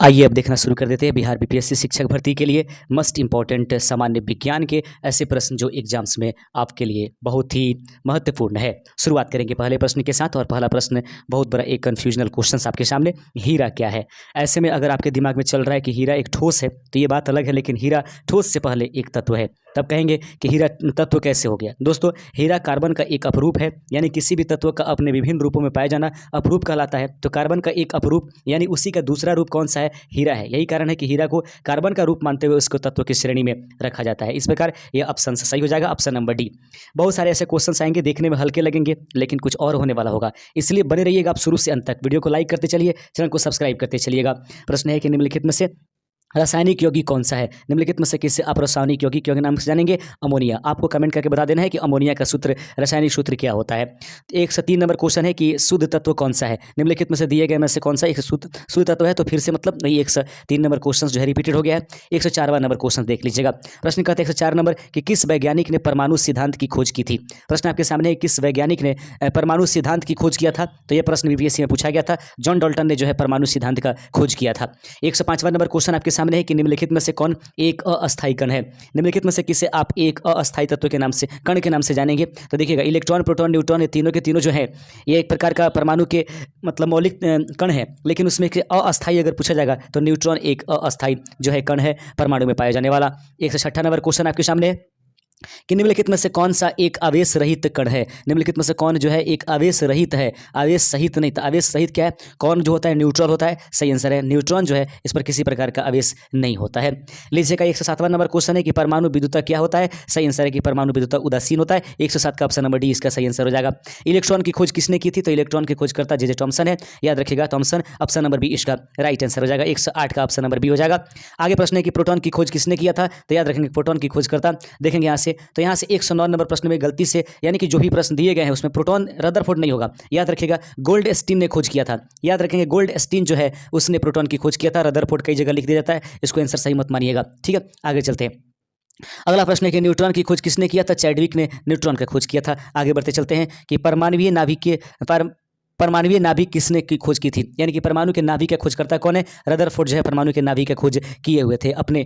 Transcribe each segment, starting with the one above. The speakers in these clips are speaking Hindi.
आइए अब देखना शुरू कर देते हैं बिहार बीपीएससी शिक्षक भर्ती के लिए मस्ट इंपॉर्टेंट सामान्य विज्ञान के ऐसे प्रश्न जो एग्जाम्स में आपके लिए बहुत ही महत्वपूर्ण है। शुरुआत करेंगे पहले प्रश्न के साथ और पहला प्रश्न बहुत बड़ा एक कन्फ्यूजनल क्वेश्चन आपके सामने, हीरा क्या है। ऐसे में अगर आपके दिमाग में चल रहा है कि हीरा एक ठोस है तो ये बात अलग है, लेकिन हीरा ठोस से पहले एक तत्व है। तब कहेंगे कि हीरा तत्व कैसे हो गया। दोस्तों, हीरा कार्बन का एक अपरूप है, यानी किसी भी तत्व का अपने विभिन्न रूपों में पाया जाना अपरूप कहलाता है। तो कार्बन का एक अपरूप यानी उसी का दूसरा रूप कौन सा है? हीरा है। यही कारण है कि हीरा को कार्बन का रूप मानते हुए उसको तत्व की श्रेणी में रखा जाता है। इस प्रकार यह ऑप्शन सही हो जाएगा, ऑप्शन नंबर डी। बहुत सारे ऐसे क्वेश्चन आएंगे, देखने में हल्के लगेंगे लेकिन कुछ और होने वाला होगा, इसलिए बने रहिएगा आप शुरू से अंत तक। वीडियो को लाइक करते चलिए, चैनल को सब्सक्राइब करते चलिएगा। प्रश्न है कि निम्नलिखित में से रासायनिक यौगिक कौन सा है? निम्नलिखित में से किससे आप रासायनिक यौगिक के नाम से जानेंगे? अमोनिया। आपको कमेंट करके बता देना है कि अमोनिया का सूत्र, रासायनिक सूत्र क्या होता है। 103 नंबर क्वेश्चन है कि शुद्ध तत्व कौन सा है? निम्नलिखित में से दिए गए में से कौन सा एक शुद्ध तत्व है? तो फिर से मतलब नहीं, 103 नंबर क्वेश्चन जो है रिपीटेड हो गया है। 104वां नंबर क्वेश्चन देख लीजिएगा। प्रश्न कहते हैं 104 नंबर कि किस वैज्ञानिक ने परमाणु सिद्धांत की खोज की थी? प्रश्न आपके सामने है, किस वैज्ञानिक ने परमाणु सिद्धांत की खोज किया था? तो यह प्रश्न बीपीएससी में पूछा गया था। जॉन डाल्टन ने जो है परमाणु सिद्धांत का खोज किया था। 105वां नंबर क्वेश्चन आपके सामने है कि निम्नलिखित में से कौन एक अस्थायी कण है? निम्नलिखित में से किसे आप एक अस्थायी तत्व के नाम से, कण के नाम से जानेंगे? तो देखिएगा, इलेक्ट्रॉन, प्रोटॉन, न्यूट्रॉन, ये तीनों के तीनों जो है ये एक प्रकार का परमाणु के मतलब मौलिक कण है, लेकिन उसमें अस्थायी अगर पूछा जाएगा तो न्यूट्रॉन एक अस्थायी जो है कण है परमाणु में पाया जाने वाला। 106 नंबर क्वेश्चन आपके सामने है कि निम्नलिखित में से कौन सा एक आवेश रहित कण है? निम्नलिखित में से कौन जो है एक आवेश रहित है? आवेश सहित नहीं, तो आवेश रहित क्या है? कौन जो होता है न्यूट्रल होता है। सही आंसर है न्यूट्रॉन जो है, इस पर किसी प्रकार का आवेश नहीं होता है। लीजिएगा 107वां नंबर क्वेश्चन है कि परमाणु विद्युतता क्या होता है? सही आंसर है कि परमाणु विद्युतता उदासीन होता है। 107 का ऑप्शन नंबर डी इसका सही आंसर हो जाएगा। इलेक्ट्रॉन की खोज किसने की थी? तो इलेक्ट्रॉन की खोजकर्ता जे थॉमसन है, याद रखिएगा थॉमसन। ऑप्शन नंबर बी इसका राइट आंसर हो जाएगा। 108 का ऑप्शन नंबर बी हो जाएगा। आगे प्रश्न है कि प्रोटॉन की खोज किसने किया था? तो याद रखेंगे प्रोटॉन की खोजकर्ता, देखेंगे यहाँ से, तो यहाँ से 109 नंबर प्रश्न में गलती से, यानी कि जो भी प्रश्न दिए गए हैं उसमें प्रोटॉन रदरफोर्ड नहीं होगा, याद रखिएगा गोल्ड स्टीन ने खोज किया था। याद रखेंगे गोल्ड स्टीन जो है उसने प्रोटॉन की खोज किया था, रदरफोर्ड कई जगह लिख दिया जाता है, इसको आंसर सही मत मानिएगा। ठीक है, आगे चलते हैं। अगला प्रश्न है कि न्यूट्रॉन की खोज किसने किया था? चैडविक ने न्यूट्रॉन का खोज किया था। आगे बढ़ते चलते हैं कि परमाणुवीय नाभिक किसने की खोज की थी? यानी कि परमाणु के नाभिक का खोजकर्ता कौन है? रदरफोर्ड जो है परमाणु के नाभिक का खोज किए हुए थे अपने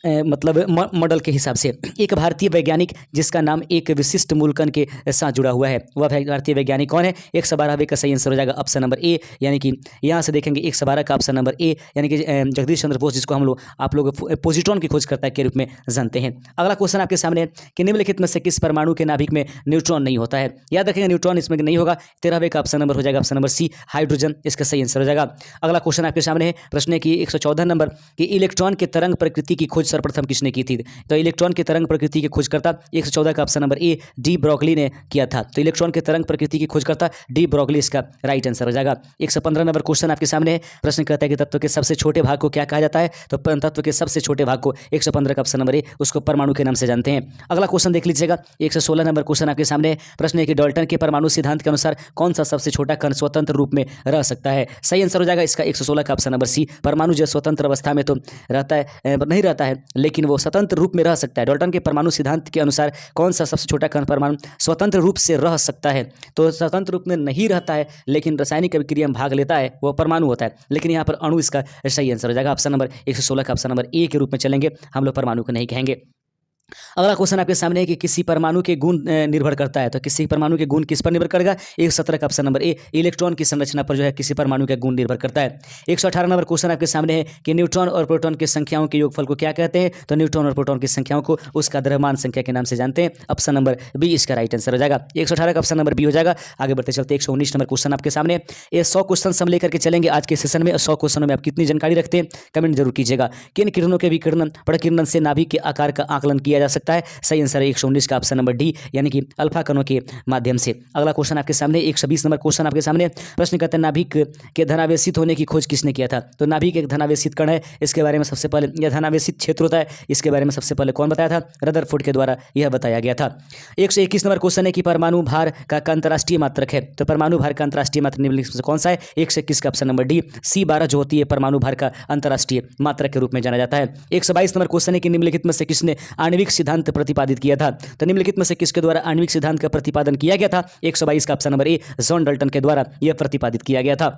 मतलब मॉडल के हिसाब से। एक भारतीय वैज्ञानिक जिसका नाम एक विशिष्ट मूलकण के साथ जुड़ा हुआ है, वह भारतीय वैज्ञानिक कौन है? 112वें का सही आंसर हो जाएगा ऑप्शन नंबर ए, यानी कि यहाँ से देखेंगे 112 का ऑप्शन नंबर ए, यानी कि जगदीश चंद्र बोस, जिसको हम लोग आप लोग पोजिट्रॉन की खोजकर्ता के रूप में जानते हैं। अगला क्वेश्चन आपके सामने है कि निम्नलिखित में से किस परमाणु के नाभिक में न्यूट्रॉन नहीं होता है? याद रखेंगे न्यूट्रॉन इसमें नहीं होगा। 13वें का ऑप्शन नंबर हो जाएगा ऑप्शन नंबर सी, हाइड्रोजन, इसका सही आंसर हो जाएगा। अगला क्वेश्चन आपके सामने है, प्रश्न है कि 114 नंबर कि इलेक्ट्रॉन के तरंग प्रकृति की खोज सर्वप्रथम किसने की थी? तो इलेक्ट्रॉन के तरंग प्रकृति के खोजकर्ता 114 का option number A, de Broglie ने किया था। तो इलेक्ट्रॉन के तरंग प्रकृति की खोजकर्ता डी ब्रोगली इसका राइट आंसर हो जाएगा। 115 नंबर क्वेश्चन आपके सामने है। प्रश्न कहता है कि तत्व के सबसे छोटे भाग को क्या कहा जाता है? तो तत्व के सबसे छोटे भाग को 115 का ऑप्शन नंबर ए, उसको परमाणु के नाम से जानते हैं। अगला क्वेश्चन देख लीजिएगा। 116 नंबर क्वेश्चन आपके सामने है। प्रश्न है कि डाल्टन के परमाणु सिद्धांत के अनुसार कौन सा सबसे छोटा कण स्वतंत्र रूप में रह सकता है? सही आंसर हो जाएगा इसका 116 का ऑप्शन नंबर सी, परमाणु जो स्वतंत्र अवस्था में तो रहता है, नहीं रहता है, लेकिन वो स्वतंत्र रूप में रह सकता है। डाल्टन के परमाणु सिद्धांत के अनुसार कौन सा सबसे छोटा कण परमाणु स्वतंत्र रूप से रह सकता है? तो स्वतंत्र रूप में नहीं रहता है लेकिन रासायनिक अभिक्रिया में भाग लेता है, वो परमाणु होता है, लेकिन यहाँ पर अणु इसका सही आंसर हो जाएगा। ऑप्शन नंबर 116 का ऑप्शन नंबर ए के रूप में चलेंगे, हम लोग परमाणु को नहीं कहेंगे। अगला क्वेश्चन आपके सामने है कि किसी परमाणु के गुण निर्भर करता है। तो किसी परमाणु के गुण किस पर निर्भर करेगा? 117 का ऑप्शन नंबर ए, इलेक्ट्रॉन की संरचना पर जो है किसी परमाणु का गुण निर्भर करता है। 118 नंबर क्वेश्चन आपके सामने है कि न्यूट्रॉन और प्रोटॉन की संख्याओं के योगफल को क्या कहते हैं? तो न्यूट्रॉन और प्रोटॉन की संख्याओं को उसका द्रव्यमान संख्या के नाम से जानते हैं। ऑप्शन नंबर बी इसका राइट आंसर हो जाएगा। 118 का ऑप्शन नंबर बी हो जाएगा। आगे बढ़ते चलते 119 नंबर क्वेश्चन आपके सामने। ये 100 क्वेश्चन हम लेकर के चलेंगे आज के सेशन में। 100 क्वेश्चनों में आप कितनी जानकारी रखते हैं कमेंट जरूर कीजिएगा। किन किरणों के विकिरण प्रकिरण से नाभिक के आकार का आकलन किया जा सकता है? सही आंसर है 119 का ऑप्शन नंबर डी, यानी कि अल्फा कणों के माध्यम से। अगला क्वेश्चन आपके सामने 120 नंबर क्वेश्चन आपके सामने। प्रश्न कहते हैं नाभिक के धनावेशित होने की खोज किसने किया था? तो नाभिक एक धनावेशित कण है, इसके बारे में सबसे पहले, यह धनावेशित क्षेत्र होता है, इसके बारे में सबसे पहले कौन बताया था? रदरफोर्ड के द्वारा यह बताया गया था। 121 नंबर क्वेश्चन है कि परमाणु भार का अंतरराष्ट्रीय मात्रक है। तो परमाणु भार का अंतरराष्ट्रीय मात्रक निम्नलिखित में कौन सा है? 121 का ऑप्शन नंबर डी, C12 जो होती है परमाणु भार का अंतरराष्ट्रीय मात्रक के रूप में जाना जाता है। 122 नंबर क्वेश्चन है कि निम्नलिखित में से किसने आणविक सिद्धांत प्रतिपादित किया था? तो निम्नलिखित में से किसके द्वारा आणविक सिद्धांत का प्रतिपादन किया गया था? 122 का option number A, John Dalton के द्वारा यह प्रतिपादित किया गया था।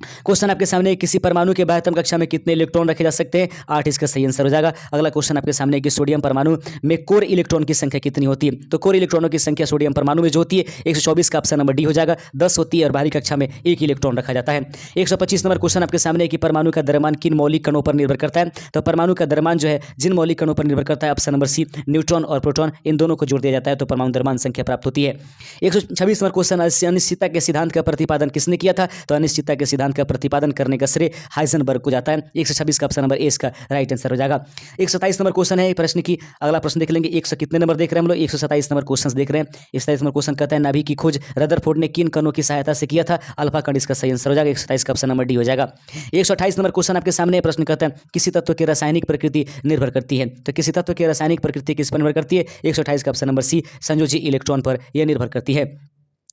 क्वेश्चन आपके सामने किसी परमाणु के बाह्यतम कक्षा में कितने इलेक्ट्रॉन रखे जा सकते हैं? 8 इसका सही आंसर हो जाएगा। अगला क्वेश्चन आपके सामने है कि सोडियम परमाणु में कोर इलेक्ट्रॉन की संख्या कितनी होती है? तो कोर इलेक्ट्रॉनों की संख्या सोडियम परमाणु में जो होती है 124 का ऑप्शन नंबर डी हो जाएगा। 10 होती है और बाहरी कक्षा में 1 इलेक्ट्रॉन रखा जाता है। 125 नंबर क्वेश्चन आपके सामने है कि परमाणु का द्रव्यमान किन मौलिक कणों पर निर्भर करता है? तो परमाणु का द्रव्यमान जो है जिन मौलिक कणों पर निर्भर करता है ऑप्शन नंबर सी न्यूट्रॉन और प्रोटॉन, इन दोनों को जोड़ दिया जाता है तो परमाणु द्रव्यमान संख्या प्राप्त होती है। 126 नंबर क्वेश्चन अनिश्चितता के सिद्धांत का प्रतिपादन किसने किया था? तो अनिश्चितता के सिद्धांत का प्रतिपादन करने का श्रेय हाइजेनबर्ग को जाता है। 126 का ऑप्शन नंबर ए इसका राइट आंसर हो जाएगा। 127 नंबर क्वेश्चन है प्रश्न की, अगला प्रश्न देख लेंगे। 100 कितने नंबर देख रहे हैं हम लोग? 127 नंबर क्वेश्चन देख रहे हैं। 127 नंबर क्वेश्चन कहता है नाभिक की खोज रदरफोर्ड ने किन कणों की सहायता से किया था? अल्फा कण इसका सही आंसर हो जाएगा। 127 का ऑप्शन नंबर डी हो जाएगा। 128 नंबर क्वेश्चन आपके सामने प्रश्न कहता है किसी तत्व की रासायनिक प्रकृति निर्भर करती है? तो किसी तत्व की रासायनिक प्रकृति किस पर निर्भर करती है? 128 का ऑप्शन नंबर सी संयोजी इलेक्ट्रॉन पर यह निर्भर करती है।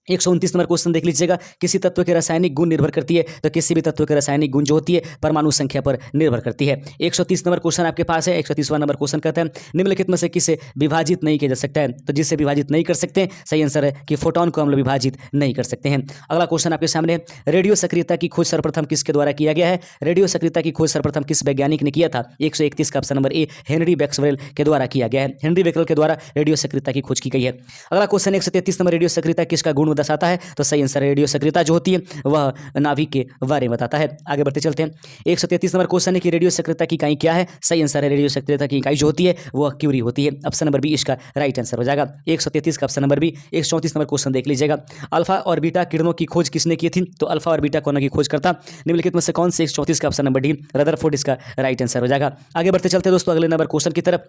129 नंबर क्वेश्चन देख लीजिएगा, किसी तत्व के रासायनिक गुण निर्भर करती है? तो किसी भी तत्व के रासायनिक गुण जो होती है परमाणु संख्या पर निर्भर करती है। 130 नंबर क्वेश्चन आपके पास है। 130वां नंबर क्वेश्चन कहता है निम्नलिखित में से किसे विभाजित नहीं किया जा सकता है? तो जिसे विभाजित नहीं कर सकते सही आंसर है कि फोटोन को हम लोग विभाजित नहीं कर सकते हैं। अगला क्वेश्चन आपके सामने, रेडियो सक्रियता की खोज सर्वप्रथम किसके द्वारा किया गया है? रेडियो सक्रियता की खोज सर्वप्रथम किस वैज्ञानिक ने किया था? 131 का ऑप्शन नंबर ए हेनरी बैक्सवेल के द्वारा किया गया है। हेनरी बैक्सवेल के द्वारा रेडियो सक्रियता की खोज की गई है। अगला क्वेश्चन 133 नंबर, रेडियो सक्रियता किसका गुण दर्शाता है? तो सही आंसर रेडियो सक्रियता जो होती है वह नाभिक के बारे में बताता है। आगे बढ़ते चलते हैं। 133 नंबर क्वेश्चन है कि रेडियो सक्रियता की इकाई क्या है? सही आंसर है रेडियो सक्रियता की इकाई जो होती है वह क्यूरी होती है। ऑप्शन नंबर बी इसका राइट आंसर हो जाएगा। 133 का option number B. 134 number question देख लीजिएगा, अल्फा और बीटा किरणों की खोज किसने की थी? तो अल्फा और बीटा कोणों की खोज करता निम्नलिखित में से कौन से? 134 का ऑप्शन नंबर डी रदरफोर्ड इसका राइट आंसर हो जाएगा। आगे बढ़ते चलते हैं दोस्तों अगले नंबर क्वेश्चन की तरफ।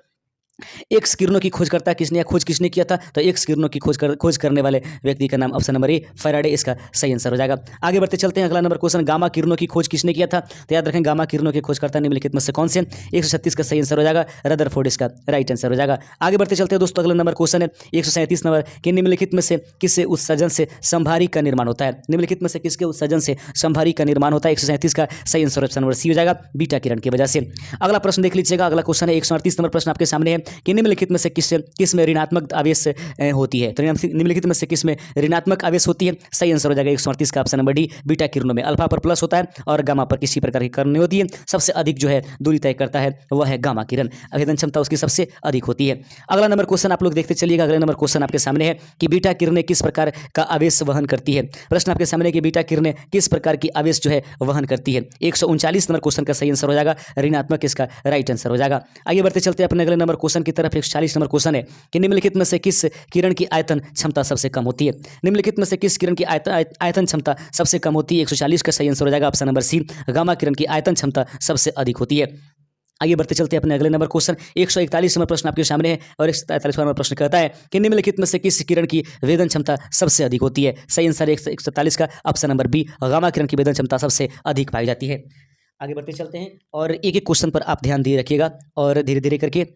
एक्स किरणों की खोज करता किसने, खोज किसने किया था? तो एक्स किरणों की खोज करने वाले व्यक्ति का नाम ऑप्शन नंबर ए फैराडे इसका सही आंसर हो जाएगा। आगे बढ़ते चलते हैं। अगला नंबर क्वेश्चन, गामा किरणों की खोज किसने किया था? तो याद रखें गामा किरणों की खोज करता निम्नलिखित में से कौन से? 136 का सही आंसर हो जाएगा। रदरफोर्ड इसका राइट आंसर हो जाएगा। आगे बढ़ते चलते हैं दोस्तों अगला नंबर क्वेश्चन है 137 नंबर कि निम्नलिखित में से किससे उत्सर्जन से संभारी का निर्माण होता है? निम्नलिखित में से किसके उत्सर्जन से संभारी का निर्माण होता है? 137 का सही आंसर ऑप्शन नंबर सी हो जाएगा, बीटा किरण की वजह से। अगला प्रश्न देख लीजिएगा, अगला क्वेश्चन है 138 नंबर प्रश्न आपके सामने है कि निम्नलिखित में से किस में ऋणात्मक आवेश होती है? तो निम्नलिखित में से किस में ऋणात्मक आवेश होती है? सही आंसर हो जाएगा 138 का ऑप्शन नंबर डी बीटा किरणों में। अल्फा पर प्लस होता है और गामा पर किसी प्रकार की किरण नहीं होती है। सबसे अधिक जो है दूरी तय करता है वह है गामा किरण, अभेदन क्षमता उसकी सबसे अधिक होती है। अगला नंबर क्वेश्चन आप लोग देखते चलिएगा। अगला नंबर क्वेश्चन आपके सामने है कि बीटा किरणें किस प्रकार का आवेश वहन करती है? प्रश्न आपके सामने कि बीटा किरणें किस प्रकार की आवेश जो है वहन करती है? 139 नंबर क्वेश्चन का सही आंसर हो जाएगा ऋणात्मक, इसका राइट आंसर हो जाएगा। आगे बढ़ते चलते हैं अपने अगले नंबर क्वेश्चन की तरफ। 140 नंबर क्वेश्चन है कि निम्नलिखित में से किस किरण की आयतन क्षमता सबसे कम होती है? निम्नलिखित में से किस किरण की आयतन क्षमता सबसे कम होती है? 140 का सही आंसर हो जाएगा ऑप्शन नंबर सी गामा किरण की आयतन क्षमता सबसे अधिक होती है। आगे बढ़ते चलते हैं अपने अगले नंबर क्वेश्चन। 141 नंबर प्रश्न आपके सामने है और 143वां नंबर प्रश्न कहता है कि निम्नलिखित में से किस किरण की वेदन क्षमता सबसे अधिक होती है? सही आंसर 143 का ऑप्शन नंबर बी गामा किरण की वेदन क्षमता सबसे अधिक पाई जाती है। आगे बढ़ते चलते हैं और एक एक क्वेश्चन पर आप ध्यान दिए रखिएगा और धीरे धीरे करके।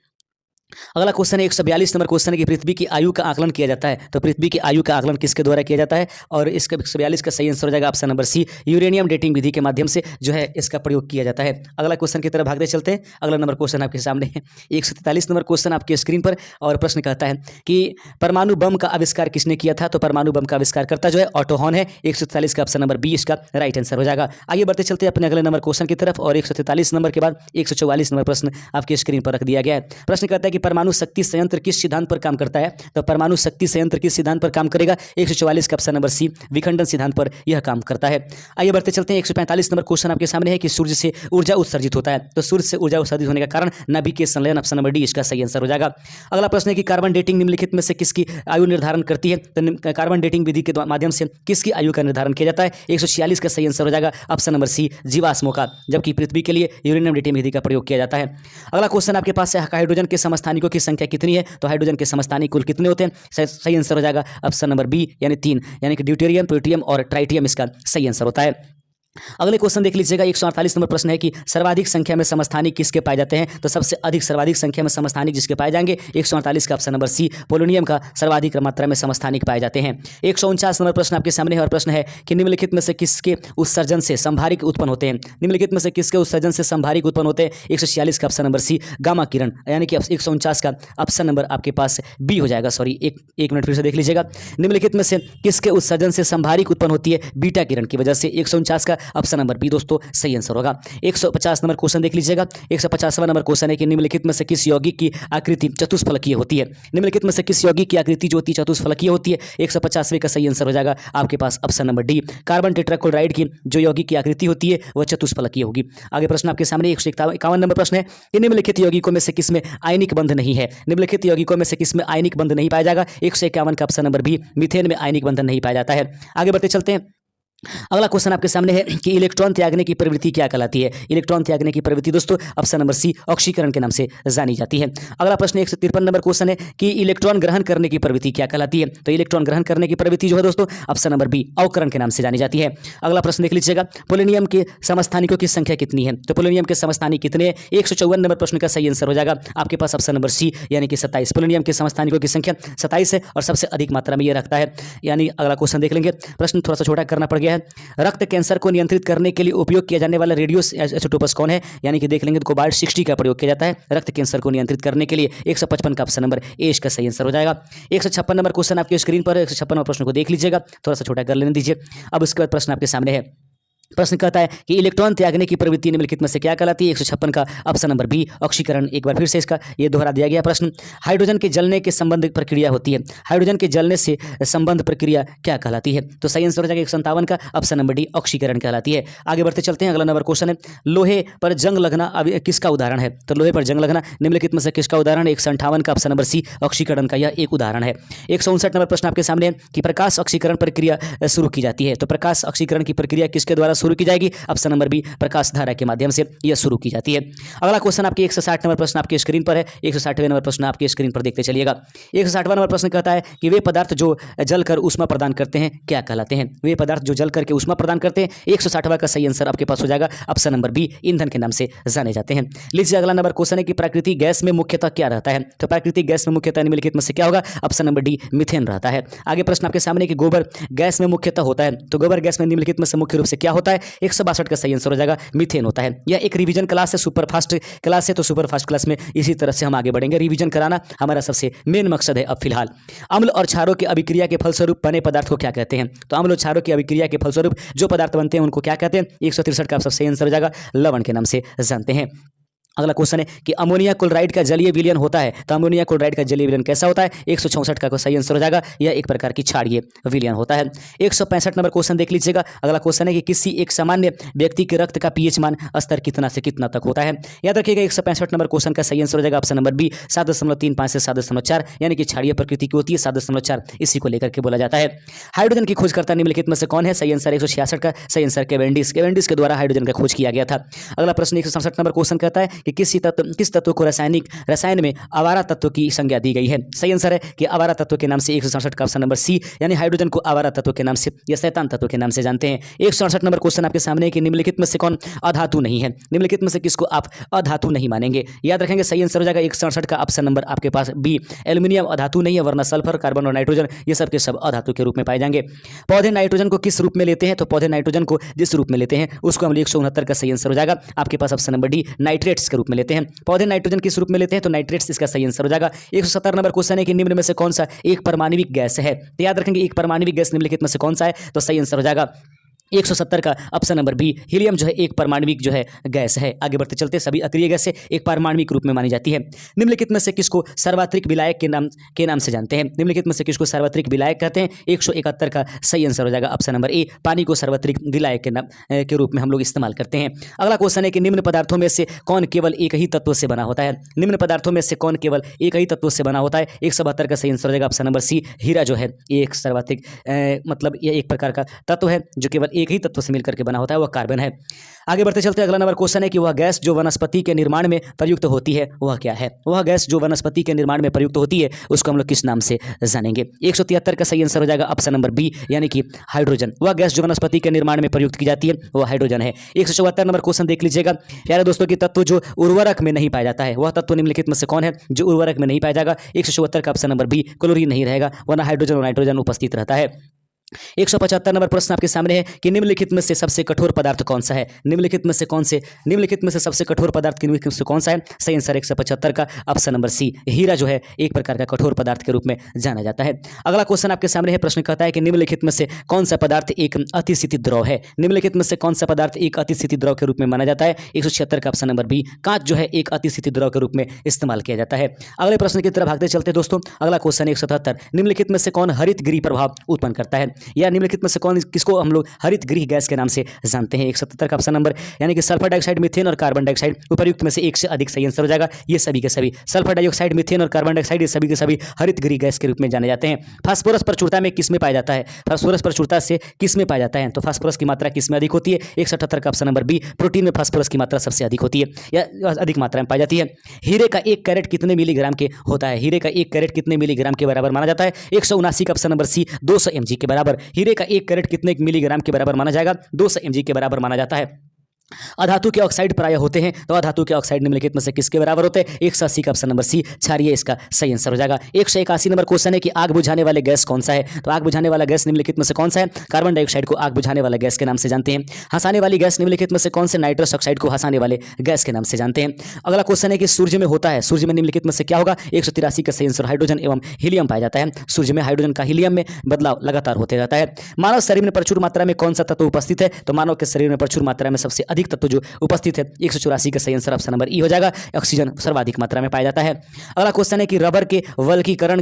अगला क्वेश्चन है 142 नंबर क्वेश्चन है कि पृथ्वी की आयु का आकलन किया जाता है। तो पृथ्वी की आयु का आकलन किसके द्वारा किया जाता है? और इसका 142 का सही आंसर हो जाएगा option number C uranium dating विधि के माध्यम से जो है इसका प्रयोग किया जाता है। अगला क्वेश्चन की तरफ भागते चलते हैं। अगला नंबर क्वेश्चन आपके सामने है 143 नंबर क्वेश्चन आपके स्क्रीन पर और प्रश्न कहता है कि परमाणु बम का आविष्कार किसने किया था? तो परमाणु बम का आविष्कार करता जो है ऑटो हॉर्न है। 143 का ऑप्शन नंबर बी इसका राइट आंसर हो जाएगा। आगे बढ़ते चलते हैं अपने अगले नंबर क्वेश्चन की तरफ और 143 नंबर के बाद 144 नंबर प्रश्न आपके स्क्रीन पर रख दिया गया है। प्रश्न कहता है कि परमाणु शक्ति संयंत्र किस सिद्धांत पर काम करता है? तो परमाणु शक्ति संयंत्र किस सिद्धांत पर काम करेगा? 144 का ऑप्शन नंबर सी विखंडन सिद्धांत पर यह काम करता है। आगे बढ़ते चलते हैं 145 नंबर क्वेश्चन आपके सामने है कि सूर्य से ऊर्जा उत्सर्जित होता है। तो सूर्य से ऊर्जा उत्सर्जित होने का कारण नाभिकीय संलयन, ऑप्शन नंबर डी इसका सही आंसर हो जाएगा। अगला प्रश्न है कि कार्बन डेटिंग निम्नलिखित में से किसकी आयु निर्धारण करती है? तो कार्बन डेटिंग विधि के माध्यम से किसकी आयु का निर्धारण किया जाता है? 146 का सही आंसर हो जाएगा ऑप्शन नंबर सी जीवाश्मों का, जबकि पृथ्वी के लिए यूरेनियम डेटिंग विधि का प्रयोग किया जाता है। अगला क्वेश्चन आपके पास है हाइड्रोजन के समस्थानिकों की संख्या कितनी है? तो हाइड्रोजन के समस्थानिक कुल कितने होते हैं? सही आंसर हो जाएगा ऑप्शन नंबर बी यानी 3, यानी कि ड्यूटेरियम, प्लूटोनियम और ट्राइटियम इसका सही आंसर होता है। अगले क्वेश्चन देख लीजिएगा 148 नंबर प्रश्न है कि सर्वाधिक संख्या में समस्थानिक किसके पाए जाते हैं? तो सबसे अधिक सर्वाधिक संख्या में समस्थानिक जिसके पाए जाएंगे 148 का ऑप्शन नंबर सी पोलोनियम का सर्वाधिक मात्रा में समस्थानिक पाए जाते हैं। 149 नंबर प्रश्न आपके सामने है और प्रश्न है कि निम्नलिखित में से किसके उत्सर्जन से संभारिक उत्पन्न होते हैं? निम्नलिखित में से किसके उत्सर्जन से संभारिक उत्पन्न होते हैं? 146 का ऑप्शन नंबर सी गामा किरण, यानी कि 149 का ऑप्शन नंबर आपके पास बी हो जाएगा। सॉरी एक मिनट फिर से देख लीजिएगा। निम्नलिखित में से किसके उत्सर्जन से संभारिक उत्पन्न होती है? बीटा किरण की वजह से 149 का ऑप्शन नंबर बी दोस्तों सही आंसर होगा। 150 नंबर क्वेश्चन देख लीजिएगा। 150वां नंबर क्वेश्चन है कि निम्नलिखित में से किस यौगिक की आकृति चतुष्फलकीय होती है। निम्नलिखित में से किस यौगिक की आकृति जो होती है चतुष्फलकीय होती है। 150वें का सही आंसर हो जाएगा आपके पास option number D, carbon tetrachloride की जो यौगिक की आकृति होती है वह चतुष्फलकीय होगी। आगे प्रश्न आपके सामने 151 नंबर प्रश्न है कि निम्नलिखित यौगिकों में से किसमें आयनिक बंध नहीं है। निम्नलिखित यौगिकों में से किसमें आयनिक बंध नहीं पाया जाएगा। 151 का ऑप्शन नंबर बी, मीथेन में आयनिक बंधन नहीं पाया जाता है। आगे बढ़ते चलते हैं। अगला क्वेश्चन आपके सामने है कि इलेक्ट्रॉन त्यागने की प्रवृत्ति क्या कहलाती है। इलेक्ट्रॉन त्यागने की प्रवृत्ति दोस्तों ऑप्शन नंबर सी, ऑक्सीकरण के नाम से जानी जाती है। अगला प्रश्न 153 नंबर क्वेश्चन है कि इलेक्ट्रॉन ग्रहण करने की प्रवृत्ति क्या कहलाती है। तो इलेक्ट्रॉन ग्रहण करने की प्रवृत्ति जो है दोस्तों ऑप्शन नंबर बी, अवकरण के नाम से जानी जाती है। अगला प्रश्न देख लीजिएगा, पोलोनियम के समस्थानिकों की संख्या कितनी है। तो पोलोनियम के समस्थानिक कितने हैं। 154 नंबर प्रश्न का सही आंसर हो जाएगा आपके पास ऑप्शन नंबर सी यानी कि 27। पोलोनियम के समस्थानिकों की संख्या 27 है और सबसे अधिक मात्रा में यह रखता है। यानी अगला क्वेश्चन देख लेंगे। प्रश्न थोड़ा सा छोटा करना पड़ गया है। रक्त कैंसर को नियंत्रित करने के लिए उपयोग किया जाने वाला रेडियो आइसोटोपस कौन है। यानी कि देख लेंगे तो कोबाल्ट 60 का प्रयोग किया जाता है रक्त कैंसर को नियंत्रित करने के लिए। 155 का ऑप्शन नंबर ए इसका सही आंसर हो जाएगा। 156 नंबर क्वेश्चन आपके स्क्रीन पर है। 156 प्रश्न को देख लीजिएगा, थोड़ा सा छोटा कर लेने दीजिए। अब उसके बाद प्रश्न आपके सामने है। प्रश्न कहता है कि इलेक्ट्रॉन त्यागने की प्रवृत्ति निम्नलिखित में से क्या कहलाती है। 156 का ऑप्शन नंबर बी, ऑक्सीकरण। एक बार फिर से इसका ये दोहरा दिया गया प्रश्न। हाइड्रोजन के जलने के संबंध प्रक्रिया होती है। हाइड्रोजन के जलने से संबंध प्रक्रिया क्या कहलाती है। तो सही आंसर हो जाएगा 157 का ऑप्शन नंबर डी, ऑक्सीकरण कहलाती है। आगे बढ़ते चलते हैं। अगला नंबर क्वेश्चन है, लोहे पर जंग लगना अब किसका उदाहरण है। तो लोहे पर जंग लगना निम्नलिखित में से किसका उदाहरण है। 158 का ऑप्शन नंबर सी, ऑक्सीकरण का यह एक उदाहरण है। 159 नंबर प्रश्न आपके सामने है कि प्रकाश ऑक्सीकरण प्रक्रिया शुरू की जाती है। तो प्रकाश ऑक्सीकरण की प्रक्रिया किसके द्वारा शुरू की जाएगी। ऑप्शन नंबर बी, प्रकाश धारा के माध्यम से यह शुरू की जाती है। अगला क्वेश्चन आपके 160 नंबर प्रश्न आपके स्क्रीन पर है। 160वें नंबर प्रश्न आपके स्क्रीन पर देखते चलिएगा। 160वां नंबर प्रश्न कहता है कि वे पदार्थ जो जलकर ऊष्मा प्रदान करते हैं क्या कहलाते हैं। वे पदार्थ जो जल करके ऊष्मा प्रदान करते हैं। 160वां का सही आंसर आपके पास हो जाएगा ऑप्शन नंबर बी, ईंधन के नाम से जाने जाते हैं। लीजिए अगला नंबर क्वेश्चन है कि प्राकृतिक गैस में मुख्यतः क्या रहता है। तो प्राकृतिक गैस में मुख्यतः निम्नलिखित में से क्या होगा। ऑप्शन नंबर डी, मीथेन रहता है। आगे प्रश्न आपके सामने कि गोबर गैस में मुख्यतः होता है। तो गोबर गैस में निम्नलिखित में से मुख्य रूप से क्या होता है। 162 का सही आंसर हो जाएगा मीथेन होता है। यह एक रिवीजन क्लास है, सुपर फास्ट क्लास है। तो सुपर फास्ट क्लास में इसी तरह से हम आगे बढ़ेंगे। रिवीजन कराना हमारा सबसे मेन मकसद है अब फिलहाल। अम्ल और क्षारों की अभिक्रिया के फलस्वरूप बने पदार्थ को क्या कहते हैं। तो अम्ल और क्षारों की अभिक्रिया के फलस्वरूप जो पदार्थ बनते हैं उनको क्या कहते हैं। 163 का सबसे आंसर हो जाएगा लवण के नाम से जानते हैं। अगला क्वेश्चन है कि अमोनिया क्लोराइड का जलीय विलयन होता है। तो अमोनिया क्लोराइड का जलीय विलयन कैसा होता है। 164 का सही आंसर हो जाएगा यह एक प्रकार की क्षारीय विलयन होता है। 165 नंबर क्वेश्चन देख लीजिएगा। अगला क्वेश्चन है कि किसी एक सामान्य व्यक्ति के रक्त का पीएच मान स्तर कितना से कितना तक होता है। याद रखिएगा 165 नंबर क्वेश्चन का सही आंसर हो जाएगा ऑप्शन नंबर बी, 7.35 से 7.4 यानी कि क्षारीय प्रकृति की होती है। 7.4 इसी को लेकर के बोला जाता है। हाइड्रोजन की खोजकर्ता निम्नलिखित में से कौन है। सही आंसर 166 का सही आंसर केवेंडिश के द्वारा हाइड्रोजन का खोज किया गया था। अगला प्रश्न 167 नंबर क्वेश्चन कहता है कि किस तत्व को रसायन में आवारा तत्व की संज्ञा दी गई है। सही आंसर है कि आवारा तत्व के नाम से 167 का ऑप्शन नंबर सी यानी हाइड्रोजन को आवारा तत्व के नाम से या शैतान तत्व के नाम से जानते हैं। 168 नंबर क्वेश्चन आपके सामने है कि निम्नलिखित में से कौन अधातु नहीं है। निम्नलिखित में से किसको आप अधातु नहीं मानेंगे। याद रखेंगे सही आंसर हो जाएगा 167 का ऑप्शन नंबर आपके पास बी, एल्यूमिनियम अधातु नहीं है, वरना सल्फर, कार्बन और नाइट्रोजन ये सब के सब अधातु के रूप में पाए जाएंगे। पौधे नाइट्रोजन को किस रूप में लेते हैं। तो पौधे नाइट्रोजन को जिस रूप में लेते हैं उसको हम 169 का सही आंसर हो जाएगा आपके पास ऑप्शन नंबर डी, नाइट्रेट्स के रूप में लेते हैं। पौधे नाइट्रोजन किस रूप में लेते हैं। तो नाइट्रेट्स इसका सही आंसर हो जाएगा। 170 नंबर क्वेश्चन है कि निम्न में से कौन सा एक परमाणविक गैस है। तो याद रखेंगे एक परमाणविक गैस निम्नलिखित में से कौन सा है। तो सही आंसर हो जाएगा 170 का ऑप्शन नंबर बी, हीलियम जो है एक परमाणविक जो है गैस है। आगे बढ़ते चलते सभी अक्रिय गैस से एक परमाणविक रूप में मानी जाती है। निम्नलिखित में से किसको सार्वत्रिक विलायक के नाम से जानते हैं। निम्नलिखित में से किसको सार्वत्रिक विलायक कहते हैं। 171 का सही आंसर हो जाएगा ऑप्शन नंबर ए, पानी को सार्वत्रिक विलायक के रूप में हम लोग इस्तेमाल करते हैं। अगला क्वेश्चन है कि निम्न पदार्थों में से कौन केवल एक ही तत्व से बना होता है। निम्न पदार्थों में से कौन केवल एक ही तत्व से बना होता है। 172 का सही आंसर हो जाएगा ऑप्शन नंबर सी, हीरा जो है एक सार्वत्रिक मतलब यह एक प्रकार का तत्व है जो केवल एक ही तत्व से मिलकर बना होता है, वह कार्बन है। आगे बढ़ते चलते अगला नंबर क्वेश्चन है कि वह गैस जो वनस्पति के निर्माण में प्रयुक्त होती है वह क्या है। वह गैस जो वनस्पति के निर्माण में प्रयुक्त होती है उसको हम लोग किस नाम से जानेंगे। 173 का सही आंसर हो जाएगा ऑप्शन नंबर बी यानी कि हाइड्रोजन। वह गैस जो वनस्पति के निर्माण में प्रयुक्त की जाती है वह हाइड्रोजन है। 174 नंबर क्वेश्चन देख लीजिएगा प्यारे दोस्तों कि तत्व जो उर्वरक में नहीं पाया जाता है वह तत्व निम्नलिखित में से कौन है जो उर्वरक में नहीं पाया जाएगा। 174 का ऑप्शन नंबर बी, क्लोरीन नहीं रहेगा, वरना हाइड्रोजन और नाइट्रोजन उपस्थित रहता है। 175 नंबर प्रश्न आपके सामने है कि निम्नलिखित में से सबसे कठोर पदार्थ कौन सा है? निम्नलिखित में से सबसे कठोर पदार्थ निम्नलिखित में से कौन सा है? सही आंसर 175 का ऑप्शन नंबर सी, हीरा जो है एक प्रकार का कठोर पदार्थ के रूप में जाना जाता है। अगला क्वेश्चन आपके सामने है, प्रश्न कहता है कि निम्नलिखित में से कौन सा पदार्थ एक अतिशीतित द्रव है? निम्नलिखित में से कौन सा पदार्थ एक अतिशीतित द्रव के रूप में माना जाता है? 176 का ऑप्शन नंबर बी, कांच जो है एक अतिशीतित द्रव के रूप में इस्तेमाल किया जाता है। अगले प्रश्न की तरफ भागते चलते दोस्तों, अगला क्वेश्चन 177, निम्नलिखित में से कौन हरित गृह प्रभाव उत्पन्न करता है? या निम्नलिखित में से कौन किसको हम लोग हरित गृह गैस के नाम से जानते हैं? 177 का ऑप्शन नंबर यानी कि सल्फर डाइऑक्साइड, मीथेन और कार्बन डाइऑक्साइड उपर्युक्त में से एक से अधिक सही आंसर हो जाएगा। ये सभी के सभी सल्फर डाइऑक्साइड, मीथेन और कार्बन डाइऑक्साइड ये सभी के सभी हरित गृह गैस के रूप में जाने जाते हैं। फास्फोरस प्रचुरता में किस में पाया जाता है? फास्फोरस प्रचुरता से किस में पाया जाता है? तो फास्फोरस की मात्रा किस में अधिक होती है? 178 का ऑप्शन नंबर बी, प्रोटीन में फास्फोरस की मात्रा सबसे अधिक होती है या अधिक मात्रा में पाई जाती है। हीरे का 1 कैरेट कितने मिलीग्राम के होता है? हीरे का 1 कैरेट कितने मिलीग्राम के बराबर माना जाता है? 179 का ऑप्शन नंबर सी, 200 mg के बराबर। हीरे का 1 कैरेट कितने मिलीग्राम के बराबर माना जाएगा? 200 mg के बराबर माना जाता है। अधातु के ऑक्साइड प्राय होते हैं, तो अधातु के ऑक्साइड निम्नलिखित में से किसके बराबर होते हैं? 180 का ऑप्शन नंबर सी, क्षारीय इसका सही आंसर हो जाएगा। 181 नंबर क्वेश्चन है कि आग बुझाने वाले गैस कौन सा है? तो आग बुझाने वाला गैस निम्नलिखित में से कौन सा है? कार्बन डाइऑक्साइड को आग बुझाने वाला गैस के नाम से जानते हैं। हंसाने वाली गैस निम्नलिखित में से कौन से? नाइट्रस ऑक्साइड को हंसाने वाले गैस के नाम से जानते हैं। अगला क्वेश्चन है कि सूर्य में होता है, सूर्य में निम्नलिखित में से क्या होगा? 183 का सही आंसर हाइड्रोजन एवं हीलियम पाया जाता है। सूर्य में हाइड्रोजन का हीलियम में बदलाव लगातार होते रहता है। मानव शरीर में प्रचुर मात्रा में कौन सा तत्व उपस्थित है? तो मानव के शरीर में प्रचुर मात्रा में सबसे अधिक तत्व जो उपस्थित है 184 का सही आंसर ऑप्शन नंबर ई हो जाएगा। ऑक्सीजन सर्वाधिक मात्रा में पाया जाता है। अगला क्वेश्चन है कि रबर के वल्कनीकरण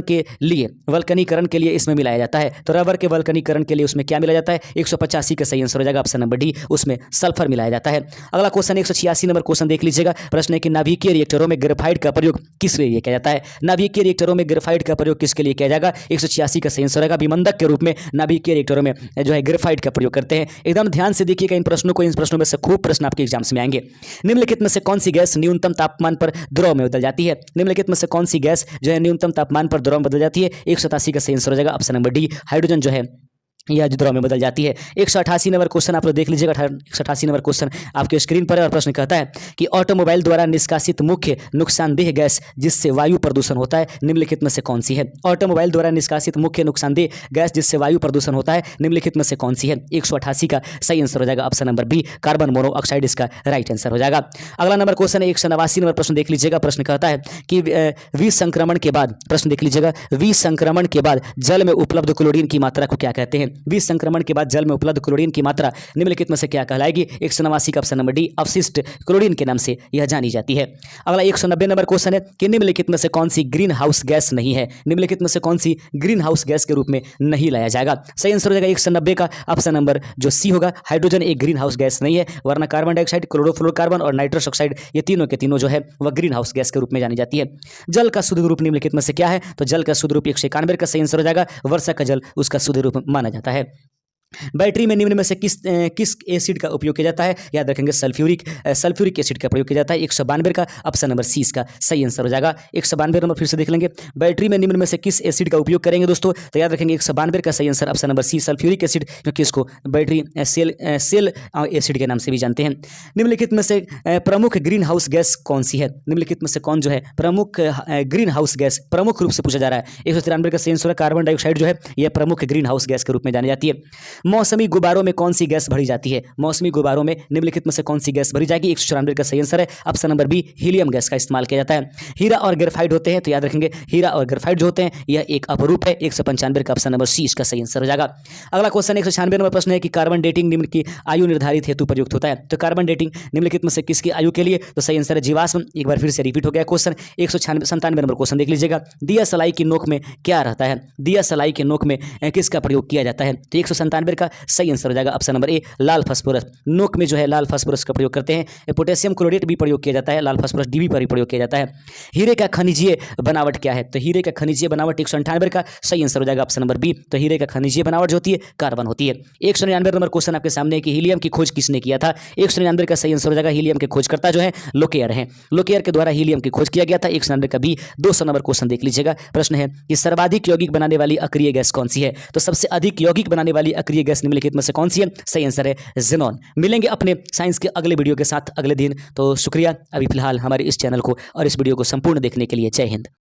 के लिए इसमें मिलाया जाता है, तो रबर के वल्कनीकरण के लिए उसमें क्या मिलाया जाता है? 185 का सही आंसर हो जाएगा ऑप्शन नंबर डी, उसमें सल्फर मिलाया जाता है। अगला क्वेश्चन 186 नंबर क्वेश्चन देख लीजिएगा। प्रश्न है कि नाभिकीय रिएक्टरों में ग्रेफाइट का प्रयोग किस लिए किया जाता है? नाभिकीय रिएक्टरों में ग्रेफाइट का प्रयोग किसके लिए किया जाएगा? 186 का सही आंसर रहेगा। विमंदक के रूप में नाभिकीय रिएक्टरों में जो है ग्रेफाइट का प्रयोग करते हैं। एकदम ध्यान से देखिएगा इन प्रश्नों में से खूब प्रश्न आपके एग्जाम्स में आएंगे। निम्नलिखित में से कौन सी गैस न्यूनतम तापमान पर द्रव में बदल जाती है? निम्नलिखित में से कौन सी गैस जो है न्यूनतम तापमान पर द्रव में बदल जाती है? 187 का सही आंसर हो जाएगा ऑप्शन नंबर डी, हाइड्रोजन जो है यह द्रव में बदल जाती है। 188 नंबर क्वेश्चन आप लोग देख लीजिएगा। 188 नंबर क्वेश्चन आपके स्क्रीन पर है और प्रश्न कहता है कि ऑटोमोबाइल द्वारा निष्कासित मुख्य नुकसानदेह गैस जिससे वायु प्रदूषण होता है निम्नलिखित में से कौन सी है? ऑटोमोबाइल द्वारा निष्कासित मुख्य नुकसानदेह गैस जिससे वायु प्रदूषण होता है निम्नलिखित में से कौन सी है? 188 का सही आंसर हो जाएगा option number B, carbon monoxide इसका राइट आंसर हो जाएगा। अगला नंबर क्वेश्चन है 189 नंबर प्रश्न देख लीजिएगा। प्रश्न कहता है कि विसंक्रमण के बाद, प्रश्न देख लीजिएगा, विसंक्रमण के बाद जल में उपलब्ध क्लोरीन की मात्रा को क्या कहते हैं? विसंक्रमण के बाद जल में उपलब्ध क्लोरीन की मात्रा निम्नलिखित में से क्या कहलाएगी? 189 का ऑप्शन नंबर डी, अवशिष्ट क्लोरीन के नाम से यह जानी जाती है। अगला 190 नंबर क्वेश्चन है कि निम्नलिखित में से कौन सी ग्रीन हाउस गैस नहीं है? निम्नलिखित में से कौन सी ग्रीन हाउस गैस के रूप में नहीं लाया जाएगा? सही आंसर हो जाएगा 190 का ऑप्शन नंबर जो सी होगा, हाइड्रोजन एक ग्रीन हाउस गैस नहीं है, वरना कार्बन डाइऑक्साइड, क्लोरोफ्लोरोकार्बन और नाइट्रस ऑक्साइड ये तीनों के तीनों जो है वह ग्रीन हाउस गैस के रूप में जानी जाती है। जल का शुद्ध रूप निम्नलिखित में से क्या है? तो जल का शुद्ध रूप 191 का सही आंसर हो जाएगा। वर्षा का जल उसका शुद्ध रूप माना जाता है। बैटरी में निम्न में से किस एसिड का उपयोग किया जाता है? याद रखेंगे सल्फ्यूरिक एसिड का प्रयोग किया जाता है। 192 का ऑप्शन नंबर सी इसका सही आंसर हो जाएगा। 192 नंबर फिर से देख लेंगे। बैटरी में निम्न में से किस एसिड का उपयोग करेंगे दोस्तों? तो याद रखेंगे 192 का सही answer option number C, sulphuric acid, क्योंकि इसको बैटरी सेल एसिड के नाम से भी जानते हैं। निम्नलिखित में से प्रमुख ग्रीन हाउस गैस कौन सी है? निम्नलिखित में से कौन जो है प्रमुख ग्रीन हाउस गैस प्रमुख रूप से पूछा जा रहा है? 193 का सही आंसर है कार्बन डाइऑक्साइड जो है यह प्रमुख ग्रीन हाउस गैस के रूप में जानी जाती है। मौसमी गुब्बारों में कौन सी गैस भरी जाती है? मौसमी गुब्बारों में निम्नलिखित में से कौन सी गैस भरी जाएगी? 194 का सही आंसर है option number B, helium gas का इस्तेमाल किया जाता है। हीरा और ग्रेफाइट होते हैं, तो याद रखेंगे हीरा और ग्रेफाइट जो होते हैं यह एक अपरूप है। 195 का ऑप्शन नंबर सी इसका सही आंसर हो जाएगा। अगला क्वेश्चन 196 नंबर प्रश्न है कि कार्बन डेटिंग निम्न की आयु निर्धारित हेतु प्रयुक्त होता है। तो कार्बन डेटिंग निम्नलिखित में से किसकी आयु के लिए? तो सही आंसर है जीवाश्म। एक बार फिर से रिपीट हो गया क्वेश्चन। 197 नंबर क्वेश्चन देख लीजिएगा। दिया सलाई की नोक में क्या रहता है? दिया सलाई के नोक में किसका प्रयोग किया जाता है? तो 197 का सही आंसर हो जाएगा option number A, Lal phosphorus. नोक में जो है लाल फास्फोरस का प्रयोग करते हैं। पोटेशियम क्लोरेट भी प्रयोग किया जाता है, लाल फास्फोरस डीबी पर भी प्रयोग किया जाता है। हीरे का खनिजीय बनावट क्या है? तो हीरे का खनिजीय बनावट 198 का सही आंसर हो जाएगा ऑप्शन नंबर बी। तो हीरे का खनिजीय बनावट जो होती है कार्बन होती है। 199 नंबर क्वेश्चन आपके सामने है कि हीलियम की खोज किसने किया था? 199 का सही आंसर हो जाएगा हीलियम के खोजकर्ता जो है लोकेयर हैं। लोकेयर के द्वारा हीलियम की खोज किया गया था। 199 का बी। 200 नंबर क्वेश्चन देख लीजिएगा। प्रश्न है कि सर्वाधिक यौगिक बनाने वाली अक्रिय गैस कौन सी है? तो सबसे अधिक यौगिक बनाने वाली अक्रिय गैस निम्नलिखित में से कौन सी है? सही आंसर है ज़ेनॉन। मिलेंगे अपने साइंस के अगले वीडियो के साथ अगले दिन। तो शुक्रिया अभी फिलहाल हमारे इस चैनल को और इस वीडियो को संपूर्ण देखने के लिए। जय हिंद।